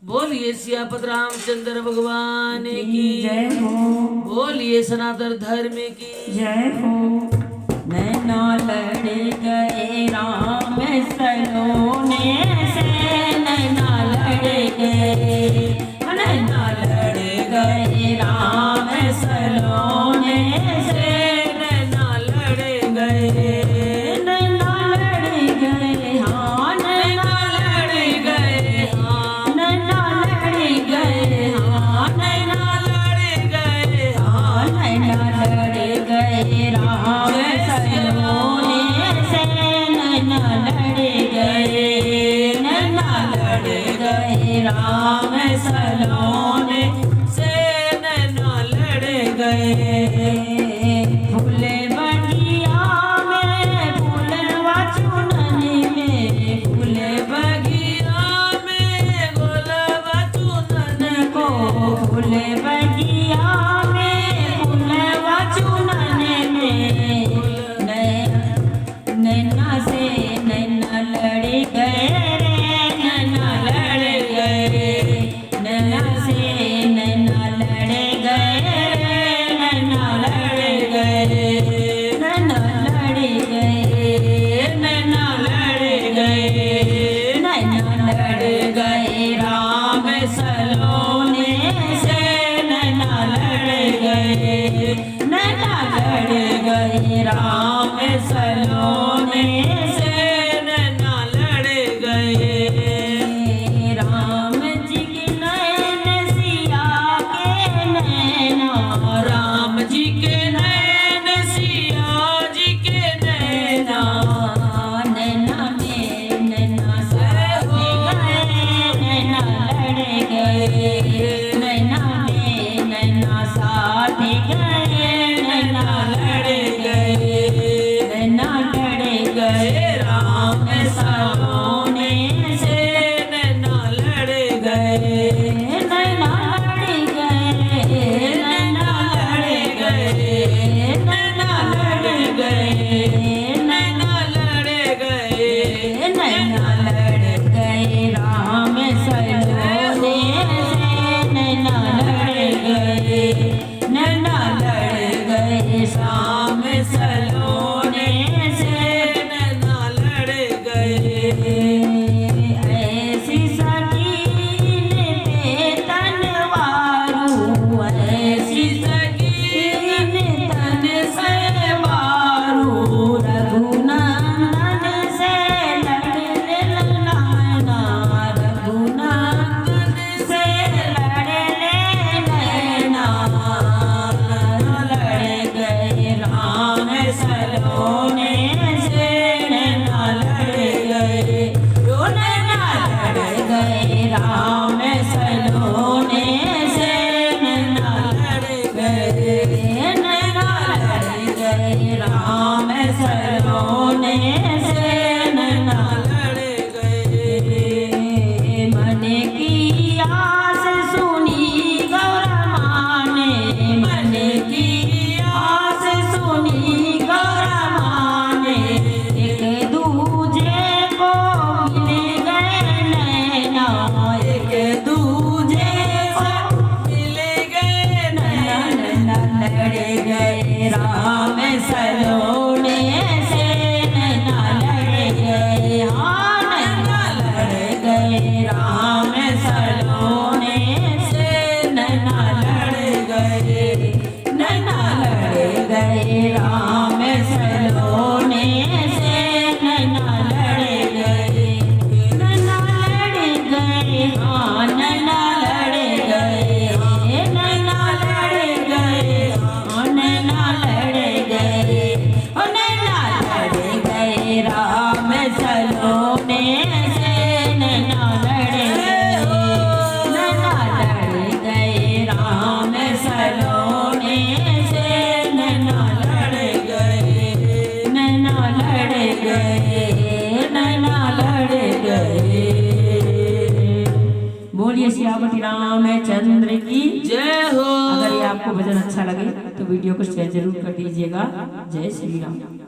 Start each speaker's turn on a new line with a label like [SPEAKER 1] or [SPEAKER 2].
[SPEAKER 1] बोलिए सियापत रामचंद्र भगवान की
[SPEAKER 2] जय हो।
[SPEAKER 1] बोलिए सनातन धर्म की
[SPEAKER 2] जय हो। नैना लड़ गए राम सलोने से, नैना लड़ गए, नैना लड़ गए राम सलोने से,
[SPEAKER 1] नैना लड़ गए,
[SPEAKER 2] नैना लड़ गए, हाँ नैना लड़ गए, हाँ नैना लड़ गए, हाँ नैना लड़ गए, हाँ नैना लड़ गए राम सलोने से, नैना लड़ गए, नैना लड़ गए राम सलोने
[SPEAKER 1] से नैना लड़ गए।
[SPEAKER 2] फूले बगिया में फूलवा चुनने में, फूले
[SPEAKER 1] बगिया में गोलवा चुनन
[SPEAKER 2] को, फूले बगिया में फूलवा चुनने में, नैना से नैना लड़ गए रे, नैना लड़ गए, नैना से नैना लड़ गए रे, नैना लड़ गए, नैना लड़ गए, नैना लड़ गए, नैना लड़ गए राम सलोने से, नैना लड़ गए, नैना लड़ गए राम सलोने से,
[SPEAKER 1] नैना लड़ गए।
[SPEAKER 2] राम जी के नैन सिया के नैना,
[SPEAKER 1] राम जी के नैन सिया जी के नैना,
[SPEAKER 2] नैना में नैना साथ गए, नैना लड़ गए, नैना में नैना साथ गए, नैना लड़ गए, नैना लड़ गए राम सलोने से,
[SPEAKER 1] नैना लड़ गए,
[SPEAKER 2] नैना लड़ गए, नैना लड़ गए, नैना लड़ गए,
[SPEAKER 1] नैना लड़ गए,
[SPEAKER 2] नैना लड़ गए राम सलोने से, नैना लड़ गए, नैना लड़ गए श्याम सलोने से,
[SPEAKER 1] नैना लड़ गए।
[SPEAKER 2] ऐसी सकीन पे तनवारू, ऐसी सकीन तन से वारू, रघुनंदन से लड़ने नैना, रघुनंदन से लड़ने नैना, लड़ गए राम सलोने से, नैना लड़ गए, ओ नैना लड़ गए राम सलोने से, नैना लड़ गए, नैना लड़ गए राम सलोने से, नैना
[SPEAKER 1] लड़ गए।
[SPEAKER 2] मन की आस सुनी गौर माने, मन की आस सुनी गौर माने, एक दूजे को मिल गए नैना, एक दूजे को
[SPEAKER 1] मिल गए
[SPEAKER 2] नैना, नैना लड़ गए राम सलोने से, नैना लड़ गए, हाँ नैना लड़ गए राम सलोने से, नैना लड़ गए, नैना लड़ गए राम सलोने से, नैना लड़ गए, नैना लड़ गए, हाँ नैना लड़ गए, नैना लड़ गए, हाँ नैना लड़ गए, ओ नैना लड़ गए राम सलोने से, नैना लड़ गए, नैना लड़ गए राम सलोने से, नैना लड़ गए, नैना लड़ गए, नैना लड़ गए। बोलिए सियापति रामचंद्र की
[SPEAKER 1] जय हो।
[SPEAKER 2] अगर ये आपको भजन अच्छा लगे तो वीडियो को शेयर जरूर कर दीजिएगा। जय श्री राम।